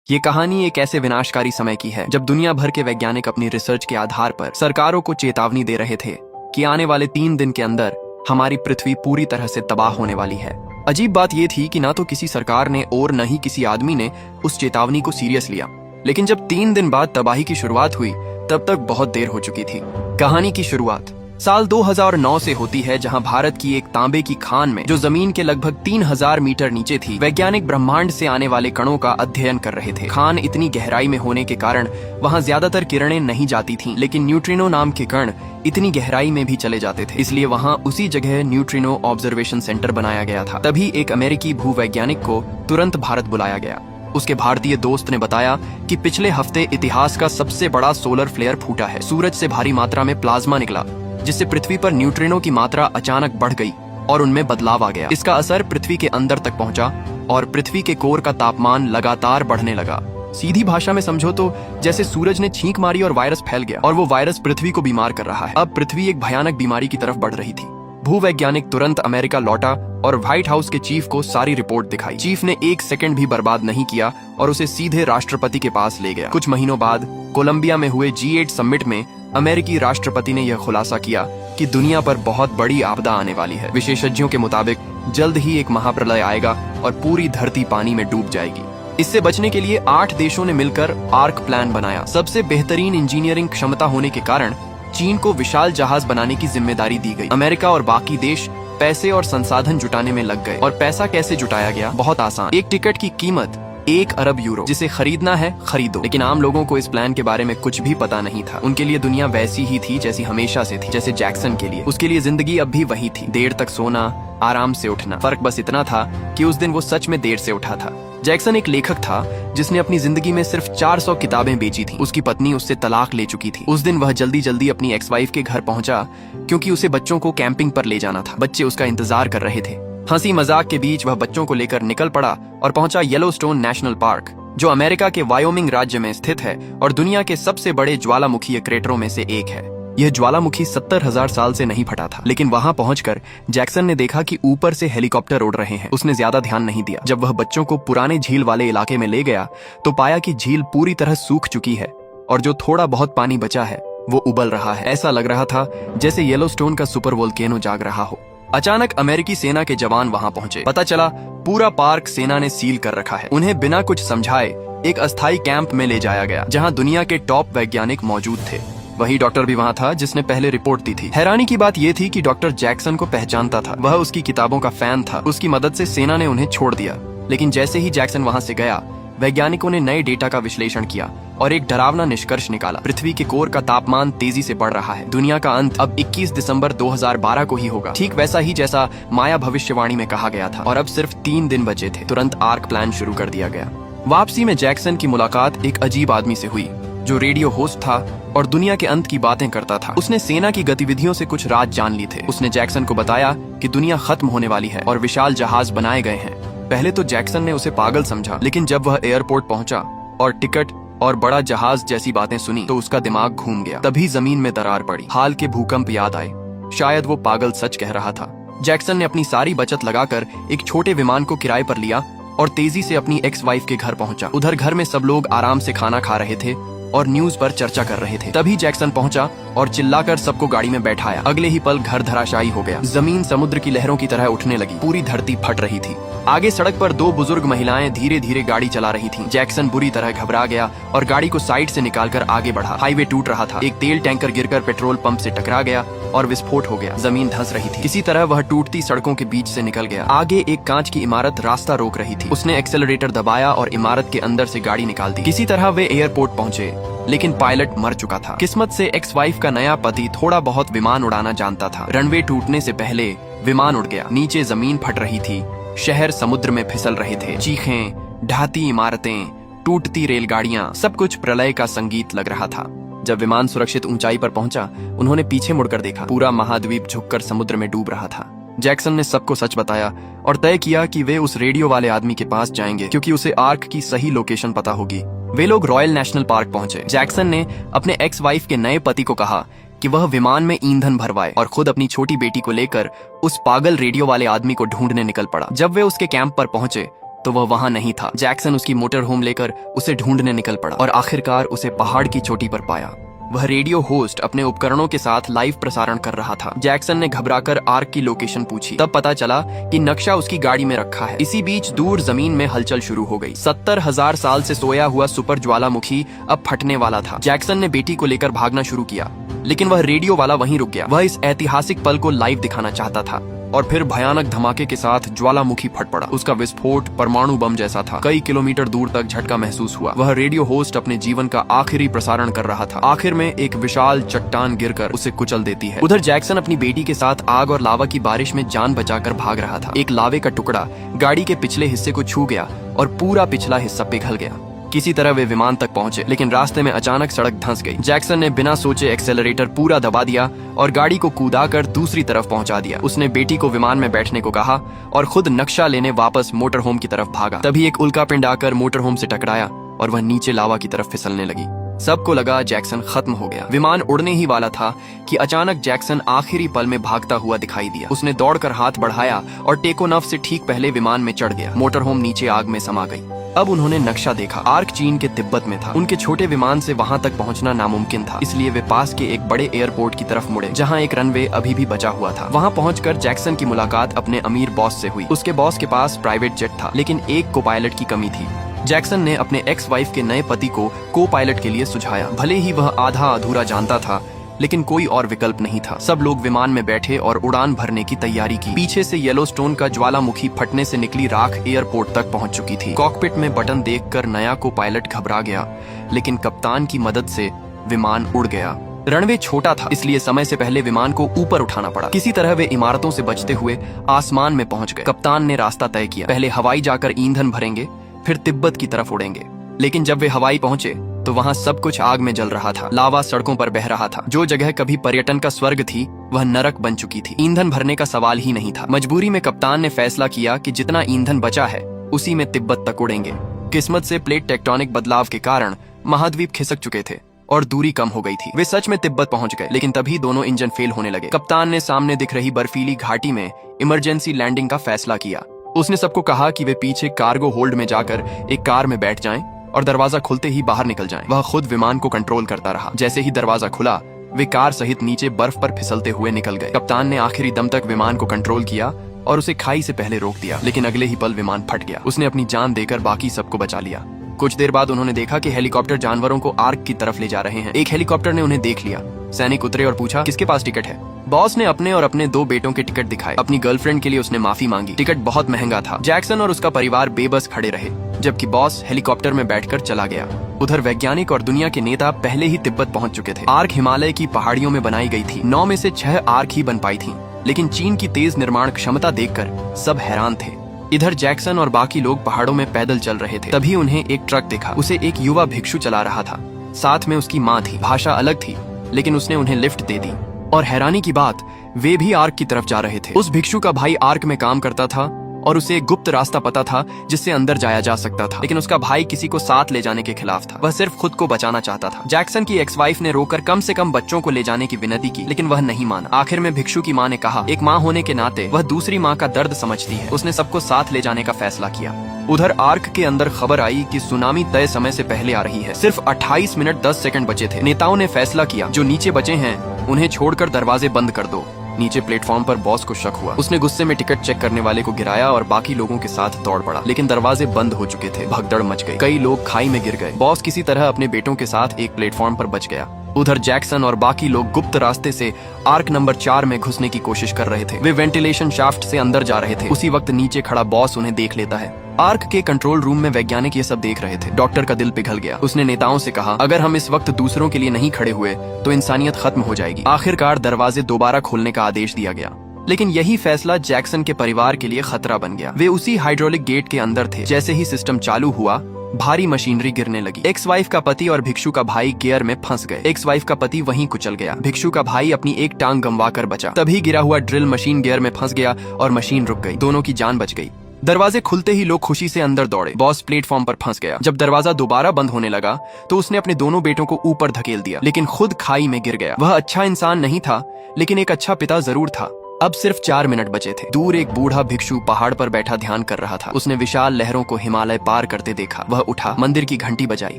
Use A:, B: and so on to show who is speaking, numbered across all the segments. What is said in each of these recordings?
A: ये कहानी एक ऐसे विनाशकारी समय की है जब दुनिया भर के वैज्ञानिक अपनी रिसर्च के आधार पर सरकारों को चेतावनी दे रहे थे कि आने वाले 3 दिन के अंदर हमारी पृथ्वी पूरी तरह से तबाह होने वाली है। अजीब बात यह थी कि ना तो किसी सरकार ने और न ही किसी आदमी ने उस चेतावनी को सीरियस लिया। लेकिन जब 3 दिन बाद तबाही की शुरुआत हुई तब तक बहुत देर हो चुकी थी। कहानी की शुरुआत साल 2009 से होती है, जहां भारत की एक तांबे की खान में जो जमीन के लगभग 3000 मीटर नीचे थी, वैज्ञानिक ब्रह्मांड से आने वाले कणों का अध्ययन कर रहे थे। खान इतनी गहराई में होने के कारण वहां ज्यादातर किरणें नहीं जाती थीं, लेकिन न्यूट्रिनो नाम के कण इतनी गहराई में भी चले जाते थे। इसलिए वहां उसी जगह न्यूट्रिनो ऑब्जर्वेशन सेंटर बनाया गया था। तभी एक अमेरिकी भूवैज्ञानिक को तुरंत भारत बुलाया गया। उसके भारतीय दोस्त ने बताया कि पिछले हफ्ते इतिहास का सबसे बड़ा सोलर फ्लेयर फूटा है। सूरज से भारी मात्रा में प्लाज्मा निकला, जिससे पृथ्वी पर न्यूट्रिनो की मात्रा अचानक बढ़ गई और उनमें बदलाव आ गया। इसका असर पृथ्वी के अंदर तक पहुंचा और पृथ्वी के कोर का तापमान लगातार बढ़ने लगा। सीधी भाषा में समझो तो जैसे सूरज ने छींक मारी और वायरस फैल गया, और वो वायरस पृथ्वी को बीमार कर रहा है। अब पृथ्वी एक भयानक बीमारी की तरफ बढ़ रही थी। भूवैज्ञानिक तुरंत अमेरिका लौटा और व्हाइट हाउस के चीफ को सारी रिपोर्ट दिखाई। चीफ ने 1 सेकंड भी बर्बाद नहीं किया और उसे सीधे राष्ट्रपति के पास ले गया। कुछ महीनों बाद कोलंबिया में हुए G8 समिट में अमेरिकी राष्ट्रपति ने यह खुलासा किया कि दुनिया पर बहुत बड़ी आपदा आने वाली है। विशेषज्ञों के मुताबिक जल्द ही एक महाप्रलय आएगा और पूरी धरती पानी में डूब जाएगी। इससे बचने के लिए 8 देशों ने मिलकर आर्क प्लान बनाया। सबसे बेहतरीन इंजीनियरिंग क्षमता होने के कारण चीन को विशाल जहाज बनाने की जिम्मेदारी दी गई। अमेरिका और बाकी देश पैसे और संसाधन जुटाने में लग गए। और पैसा कैसे जुटाया गया? बहुत आसान। एक टिकट की कीमत 1 अरब यूरो। जिसे खरीदना है खरीदो। लेकिन आम लोगों को इस प्लान के बारे में कुछ भी पता नहीं था। उनके लिए दुनिया वैसी ही थी जैसी हमेशा से थी। जैसे जैक्सन के लिए, उसके लिए जिंदगी अब भी वही थी। देर तक सोना, आराम से उठना। फर्क बस इतना था कि उस दिन वो सच में देर से उठा था। जैक्सन एक लेखक था जिसने अपनी जिंदगी में सिर्फ 400 किताबें बेची थी। उसकी पत्नी उससे तलाक ले चुकी थी। उस दिन वह जल्दी जल्दी अपनी एक्स वाइफ के घर पहुंचा क्योंकि उसे बच्चों को कैंपिंग पर ले जाना था। बच्चे उसका इंतजार कर रहे थे। हंसी मजाक के बीच वह बच्चों को लेकर निकल पड़ा और पहुंचा येलोस्टोन नेशनल पार्क, जो अमेरिका के वायोमिंग राज्य में स्थित है और दुनिया के सबसे बड़े ज्वालामुखी क्रेटरों में से एक है। यह ज्वालामुखी 70,000 साल से नहीं फटा था। लेकिन वहां पहुंचकर जैक्सन ने देखा कि ऊपर से हेलीकॉप्टर उड़ रहे हैं। उसने ज्यादा ध्यान नहीं दिया। जब वह बच्चों को पुराने झील वाले इलाके में ले गया तो पाया कि झील पूरी तरह सूख चुकी है और जो थोड़ा बहुत पानी बचा है वो उबल रहा है। ऐसा लग रहा था जैसे येलोस्टोन का सुपर वोल्केनो जाग रहा हो। अचानक अमेरिकी सेना के जवान वहां पहुंचे। पता चला पूरा पार्क सेना ने सील कर रखा है। उन्हें बिना कुछ समझाए एक अस्थायी कैंप में ले जाया गया, जहां दुनिया के टॉप वैज्ञानिक मौजूद थे। वही डॉक्टर भी वहां था जिसने पहले रिपोर्ट दी थी। हैरानी की बात यह थी कि डॉक्टर जैक्सन को पहचानता था। वह उसकी किताबों का फैन था। उसकी मदद से सेना ने उन्हें छोड़ दिया। लेकिन जैसे ही जैक्सन वहां से गया, वैज्ञानिकों ने नए डेटा का विश्लेषण किया और एक डरावना निष्कर्ष निकाला। पृथ्वी के कोर का तापमान तेजी से बढ़ रहा है। दुनिया का अंत अब 21 दिसंबर 2012 को ही होगा। ठीक वैसा ही जैसा माया भविष्यवाणी में कहा गया था। और अब सिर्फ 3 दिन बचे थे। तुरंत आर्क प्लान शुरू कर दिया गया। वापसी में जैक्सन की मुलाकात एक अजीब आदमी से हुई जो रेडियो होस्ट था और दुनिया के अंत की बातें करता था। उसने सेना की गतिविधियों से कुछ राज जान ली थे। उसने जैक्सन को बताया कि दुनिया खत्म होने वाली है और विशाल जहाज बनाए गए हैं। पहले तो जैक्सन ने उसे पागल समझा, लेकिन जब वह एयरपोर्ट पहुंचा और टिकट और बड़ा जहाज जैसी बातें सुनी तो उसका दिमाग घूम गया। तभी जमीन में दरार पड़ी। हाल के भूकंप याद आए। शायद वो पागल सच कह रहा था। जैक्सन ने अपनी सारी बचत लगाकर एक छोटे विमान को किराए पर लिया और तेजी से अपनी एक्स वाइफ के घर पहुंचा। उधर घर में सब लोग आराम से खाना खा रहे थे और न्यूज पर चर्चा कर रहे थे। तभी जैक्सन पहुंचा और चिल्लाकर सबको गाड़ी में बैठाया। अगले ही पल घर धराशायी हो गया। जमीन समुद्र की लहरों की तरह उठने लगी। पूरी धरती फट रही थी। आगे सड़क पर 2 बुजुर्ग महिलाएं धीरे धीरे गाड़ी चला रही थीं। जैक्सन बुरी तरह घबरा गया और गाड़ी को साइड से निकालकर आगे बढ़ा। हाईवे टूट रहा था। एक तेल टैंकर गिरकर पेट्रोल पंप से टकरा गया और विस्फोट हो गया। जमीन धंस रही थी। किसी तरह वह टूटती सड़कों के बीच से निकल गया। आगे एक कांच की इमारत रास्ता रोक रही थी। उसने एक्सेलरेटर दबाया और इमारत के अंदर से गाड़ी निकाल दी। किसी तरह वे एयरपोर्ट पहुंचे, लेकिन पायलट मर चुका था। किस्मत से एक्स वाइफ का नया पति थोड़ा बहुत विमान उड़ाना जानता था। रनवे टूटने से पहले विमान उड़ गया। नीचे जमीन फट रही थी। शहर समुद्र में फिसल रहे थे। चीखें, ढहती इमारतें, टूटती रेलगाड़ियां, सब कुछ प्रलय का संगीत लग रहा था। जब विमान सुरक्षित ऊंचाई पर पहुंचा, उन्होंने पीछे मुड़कर देखा। पूरा महाद्वीप झुककर समुद्र में डूब रहा था। जैक्सन ने सबको सच बताया और तय किया कि वे उस रेडियो वाले आदमी के पास जाएंगे क्योंकि उसे आर्क की सही लोकेशन पता होगी। वे लोग रॉयल नेशनल पार्क पहुंचे। जैक्सन ने अपने एक्स वाइफ के नए पति को कहा कि वह विमान में ईंधन भरवाए और खुद अपनी छोटी बेटी को लेकर उस पागल रेडियो वाले आदमी को ढूंढने निकल पड़ा। जब वे उसके कैंप पर पहुंचे तो वह वहां नहीं था। जैक्सन उसकी मोटर होम लेकर उसे ढूंढने निकल पड़ा और आखिरकार उसे पहाड़ की चोटी पर पाया। वह रेडियो होस्ट अपने उपकरणों के साथ लाइव प्रसारण कर रहा था। जैक्सन ने घबराकर आर्क की लोकेशन पूछी। तब पता चला कि नक्शा उसकी गाड़ी में रखा है। इसी बीच दूर जमीन में हलचल शुरू हो गई। 70,000 साल से सोया हुआ सुपर ज्वालामुखी अब फटने वाला था। जैक्सन ने बेटी को लेकर भागना शुरू किया, लेकिन वह रेडियो वाला वहीं रुक गया। वह इस ऐतिहासिक पल को लाइव दिखाना चाहता था और फिर भयानक धमाके के साथ ज्वालामुखी फट पड़ा। उसका विस्फोट परमाणु बम जैसा था। कई किलोमीटर दूर तक झटका महसूस हुआ। वह रेडियो होस्ट अपने जीवन का आखिरी प्रसारण कर रहा था। आखिर में एक विशाल चट्टान गिरकर उसे कुचल देती है। उधर जैक्सन अपनी बेटी के साथ आग और लावा की बारिश में जान बचाकर भाग रहा था। एक लावे का टुकड़ा गाड़ी के पिछले हिस्से को छू गया और पूरा पिछला हिस्सा पिघल गया। किसी तरह वे विमान तक पहुंचे, लेकिन रास्ते में अचानक सड़क धंस गई। जैक्सन ने बिना सोचे एक्सेलरेटर पूरा दबा दिया और गाड़ी को कूदाकर दूसरी तरफ पहुंचा दिया। उसने बेटी को विमान में बैठने को कहा और खुद नक्शा लेने वापस मोटर होम की तरफ भागा। तभी एक उल्कापिंड आकर मोटर होम से टकराया और वह नीचे लावा की तरफ फिसलने लगी। सबको लगा जैक्सन खत्म हो गया। विमान उड़ने ही वाला था कि अचानक जैक्सन आखिरी पल में भागता हुआ दिखाई दिया। उसने दौड़कर हाथ बढ़ाया और टेकोनॉफ से ठीक पहले विमान में चढ़ गया। मोटर होम नीचे आग में समा गई। अब उन्होंने नक्शा देखा। आर्क चीन के तिब्बत में था। उनके छोटे विमान से वहां तक पहुंचना नामुमकिन था, इसलिए वे पास के एक बड़े एयरपोर्ट की तरफ मुड़े, जहां एक रनवे अभी भी बचा हुआ था। वहां पहुंचकर जैक्सन की मुलाकात अपने अमीर बॉस से हुई। उसके बॉस के पास प्राइवेट जेट था, लेकिन एक को पायलट की कमी थी। जैक्सन ने अपने एक्स वाइफ के नए पति को को पायलट के लिए सुझाया। भले ही वह आधा अधूरा जानता था, लेकिन कोई और विकल्प नहीं था। सब लोग विमान में बैठे और उड़ान भरने की तैयारी की। पीछे से येलोस्टोन का ज्वालामुखी फटने से निकली राख एयरपोर्ट तक पहुंच चुकी थी। कॉकपिट में बटन देखकर नया को पायलट घबरा गया, लेकिन कप्तान की मदद से विमान उड़ गया। रनवे छोटा था, इसलिए समय से पहले विमान को ऊपर उठाना पड़ा। किसी तरह वे इमारतों से बचते हुए आसमान में पहुंच गए। कप्तान ने रास्ता तय किया। पहले हवाई जाकर ईंधन भरेंगे, फिर तिब्बत की तरफ उड़ेंगे। लेकिन जब वे हवाई पहुंचे तो वहां सब कुछ आग में जल रहा था। लावा सड़कों पर बह रहा था। जो जगह कभी पर्यटन का स्वर्ग थी, वह नरक बन चुकी थी। ईंधन भरने का सवाल ही नहीं था। मजबूरी में कप्तान ने फैसला किया कि जितना ईंधन बचा है उसी में तिब्बत तक उड़ेंगे। किस्मत से प्लेट टेक्टोनिक बदलाव के कारण महाद्वीप खिसक चुके थे और दूरी कम हो गई थी। वे सच में तिब्बत पहुंच गए, लेकिन तभी दोनों इंजन फेल होने लगे। कप्तान ने सामने दिख रही बर्फीली घाटी में इमरजेंसी लैंडिंग का फैसला किया। उसने सबको कहा कि वे पीछे कार्गो होल्ड में जाकर एक कार में बैठ जाएं और दरवाजा खुलते ही बाहर निकल जाएं। वह खुद विमान को कंट्रोल करता रहा। जैसे ही दरवाजा खुला, वे कार सहित नीचे बर्फ पर फिसलते हुए निकल गए। कप्तान ने आखिरी दम तक विमान को कंट्रोल किया और उसे खाई से पहले रोक दिया, लेकिन अगले ही पल विमान फट गया। उसने अपनी जान देकर बाकी सबको बचा लिया। कुछ देर बाद उन्होंने देखा कि हेलीकॉप्टर जानवरों को आर्क की तरफ ले जा रहे हैं। एक हेलीकॉप्टर ने उन्हें देख लिया। सैनिक उतरे और पूछा, किसके पास टिकट है? बॉस ने अपने और अपने 2 बेटों के टिकट दिखाए। अपनी गर्लफ्रेंड के लिए उसने माफी मांगी। टिकट बहुत महंगा था। जैक्सन और उसका परिवार बेबस खड़े रहे, जबकि बॉस हेलीकॉप्टर में बैठकर चला गया। उधर वैज्ञानिक और दुनिया के नेता पहले ही तिब्बत पहुंच चुके थे। आर्क हिमालय की पहाड़ियों में बनाई गई थी। 9 में से 6 आर्क ही बन पाई थी, लेकिन चीन की तेज निर्माण क्षमता देखकर सब हैरान थे। इधर जैक्सन और बाकी लोग पहाड़ों में पैदल चल रहे थे। तभी उन्हें एक ट्रक दिखा। उसे एक युवा भिक्षु चला रहा था। साथ में उसकी माँ थी। भाषा अलग थी, लेकिन उसने उन्हें लिफ्ट दे दी। और हैरानी की बात, वे भी आर्क की तरफ जा रहे थे। उस भिक्षु का भाई आर्क में काम करता था और उसे एक गुप्त रास्ता पता था जिससे अंदर जाया जा सकता था, लेकिन उसका भाई किसी को साथ ले जाने के खिलाफ था। वह सिर्फ खुद को बचाना चाहता था। जैक्सन की एक्स वाइफ ने रोकर कम से कम बच्चों को ले जाने की विनती की, लेकिन वह नहीं माना। आखिर में भिक्षु की माँ ने कहा, एक माँ होने के नाते वह दूसरी माँ का दर्द समझती है। उसने सबको साथ ले जाने का फैसला किया। उधर आर्क के अंदर खबर आई कि सुनामी तय समय से पहले आ रही है। सिर्फ 28 मिनट 10 सेकंड बचे थे। नेताओं ने फैसला किया, जो नीचे बचे हैं उन्हें छोड़कर दरवाजे बंद कर दो। नीचे प्लेटफॉर्म पर बॉस को शक हुआ। उसने गुस्से में टिकट चेक करने वाले को गिराया और बाकी लोगों के साथ दौड़ पड़ा, लेकिन दरवाजे बंद हो चुके थे। भगदड़ मच गई। कई लोग खाई में गिर गए। बॉस किसी तरह अपने बेटों के साथ एक प्लेटफॉर्म पर बच गया। उधर जैक्सन और बाकी लोग गुप्त रास्ते से आर्क नंबर 4 में घुसने की कोशिश कर रहे थे। वे वेंटिलेशन शाफ्ट से अंदर जा रहे थे। उसी वक्त नीचे खड़ा बॉस उन्हें देख लेता है। आर्क के कंट्रोल रूम में वैज्ञानिक ये सब देख रहे थे। डॉक्टर का दिल पिघल गया। उसने नेताओं से कहा, अगर हम इस वक्त दूसरों के लिए नहीं खड़े हुए तो इंसानियत खत्म हो जाएगी। आखिरकार दरवाजे दोबारा खोलने का आदेश दिया गया, लेकिन यही फैसला जैक्सन के परिवार के लिए खतरा बन गया। वे उसी हाइड्रोलिक गेट के अंदर थे। जैसे ही सिस्टम चालू हुआ, भारी मशीनरी गिरने लगी। एक्स वाइफ का पति और भिक्षु का भाई गियर में फंस गए। एक्स वाइफ का पति वहीं कुचल गया। भिक्षु का भाई अपनी एक टांग गंवा कर बचा। तभी गिरा हुआ ड्रिल मशीन गियर में फंस गया और मशीन रुक गई। दोनों की जान बच गई। दरवाजे खुलते ही लोग खुशी से अंदर दौड़े। बॉस प्लेटफॉर्म पर फंस गया। जब दरवाजा दोबारा बंद होने लगा तो उसने अपने दोनों बेटों को ऊपर धकेल दिया, लेकिन खुद खाई में गिर गया। वह अच्छा इंसान नहीं था, लेकिन एक अच्छा पिता जरूर था। अब सिर्फ 4 मिनट बचे थे। दूर एक बूढ़ा भिक्षु पहाड़ पर बैठा ध्यान कर रहा था। उसने विशाल लहरों को हिमालय पार करते देखा। वह उठा, मंदिर की घंटी बजाई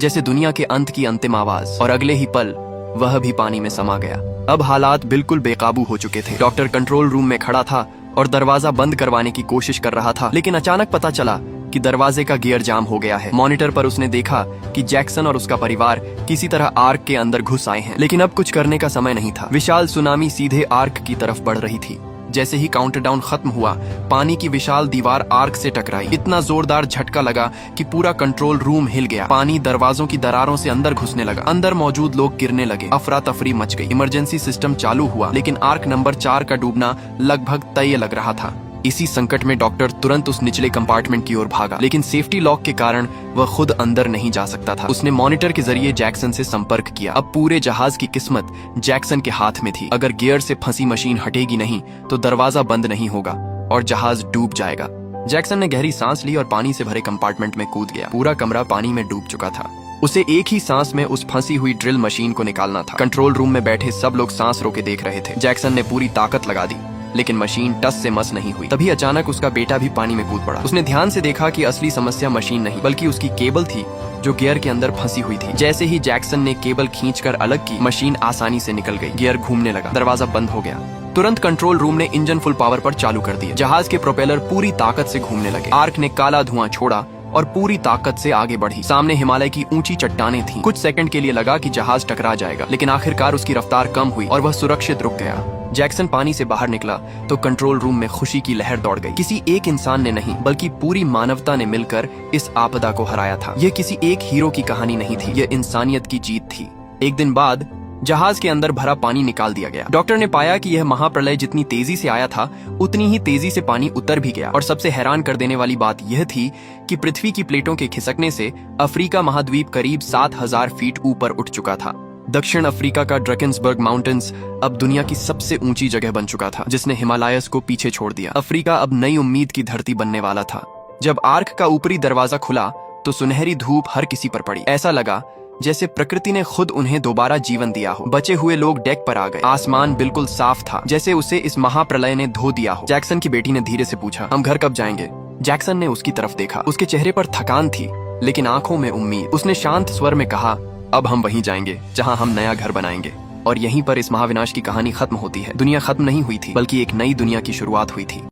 A: जैसे दुनिया के अंत की अंतिम आवाज, और अगले ही पल वह भी पानी में समा गया। अब हालात बिल्कुल बेकाबू हो चुके थे। डॉक्टर कंट्रोल रूम में खड़ा था और दरवाजा बंद करवाने की कोशिश कर रहा था, लेकिन अचानक पता चला कि दरवाजे का गियर जाम हो गया है। मॉनिटर पर उसने देखा कि जैक्सन और उसका परिवार किसी तरह आर्क के अंदर घुस आए हैं, लेकिन अब कुछ करने का समय नहीं था। विशाल सुनामी सीधे आर्क की तरफ बढ़ रही थी। जैसे ही काउंटडाउन खत्म हुआ, पानी की विशाल दीवार आर्क से टकराई। इतना जोरदार झटका लगा कि पूरा कंट्रोल रूम हिल गया। पानी दरवाजों की दरारों से अंदर घुसने लगा। अंदर मौजूद लोग गिरने लगे। अफरा तफरी मच गई। इमरजेंसी सिस्टम चालू हुआ, लेकिन आर्क नंबर 4 का डूबना लगभग तय लग रहा था। इसी संकट में डॉक्टर तुरंत उस निचले कंपार्टमेंट की ओर भागा, लेकिन सेफ्टी लॉक के कारण वह खुद अंदर नहीं जा सकता था। उसने मॉनिटर के जरिए जैक्सन से संपर्क किया। अब पूरे जहाज की किस्मत जैक्सन के हाथ में थी। अगर गियर से फंसी मशीन हटेगी नहीं तो दरवाजा बंद नहीं होगा और जहाज डूब जाएगा। जैक्सन ने गहरी सांस ली और पानी से भरे कंपार्टमेंट में कूद गया। पूरा कमरा पानी में डूब चुका था। उसे एक ही सांस में उस फंसी हुई ड्रिल मशीन को निकालना था। कंट्रोल रूम में बैठे सब लोग सांस रोके देख रहे थे। जैक्सन ने पूरी ताकत लगा दी, लेकिन मशीन टस से मस नहीं हुई। तभी अचानक उसका बेटा भी पानी में कूद पड़ा। उसने ध्यान से देखा कि असली समस्या मशीन नहीं बल्कि उसकी केबल थी जो गियर के अंदर फंसी हुई थी। जैसे ही जैक्सन ने केबल खींचकर अलग की, मशीन आसानी से निकल गई। गियर घूमने लगा। दरवाजा बंद हो गया। तुरंत कंट्रोल रूम ने इंजन फुल पावर पर चालू कर दिया। जहाज के प्रोपेलर पूरी ताकत से घूमने लगे। आर्क ने काला धुआं छोड़ा और पूरी ताकत से आगे बढ़ी। सामने हिमालय की ऊंची चट्टानें थीं। कुछ सेकंड के लिए लगा कि जहाज टकरा जाएगा, लेकिन आखिरकार उसकी रफ्तार कम हुई और वह सुरक्षित रुक गया। जैक्सन पानी से बाहर निकला तो कंट्रोल रूम में खुशी की लहर दौड़ गई। किसी एक इंसान ने नहीं बल्कि पूरी मानवता ने मिलकर इस आपदा को हराया था। यह किसी एक हीरो की कहानी नहीं थी, यह इंसानियत की जीत थी। एक दिन बाद जहाज के अंदर भरा पानी निकाल दिया गया। डॉक्टर ने पाया कि यह महाप्रलय जितनी तेजी से आया था उतनी ही तेजी से पानी उतर भी गया। और सबसे हैरान कर देने वाली बात यह थी कि पृथ्वी की प्लेटों के खिसकने से अफ्रीका महाद्वीप करीब 7000 फीट ऊपर उठ चुका था। दक्षिण अफ्रीका का ड्रकेंसबर्ग माउंटेन्स अब दुनिया की सबसे ऊंची जगह बन चुका था, जिसने हिमालयस को पीछे छोड़ दिया। अफ्रीका अब नई उम्मीद की धरती बनने वाला था। जब आर्क का ऊपरी दरवाजा खुला तो सुनहरी धूप हर किसी पर पड़ी। ऐसा लगा जैसे प्रकृति ने खुद उन्हें दोबारा जीवन दिया हो। बचे हुए लोग डेक पर आ गए। आसमान बिल्कुल साफ था, जैसे उसे इस महाप्रलय ने धो दिया हो। जैक्सन की बेटी ने धीरे से पूछा, हम घर कब जाएंगे? जैक्सन ने उसकी तरफ देखा। उसके चेहरे पर थकान थी, लेकिन आंखों में उम्मीद। उसने शांत स्वर में कहा, अब हम वहीं जाएंगे जहां हम नया घर बनाएंगे। और यहीं पर इस महाविनाश की कहानी खत्म होती है। दुनिया खत्म नहीं हुई थी, बल्कि एक नई दुनिया की शुरुआत हुई थी।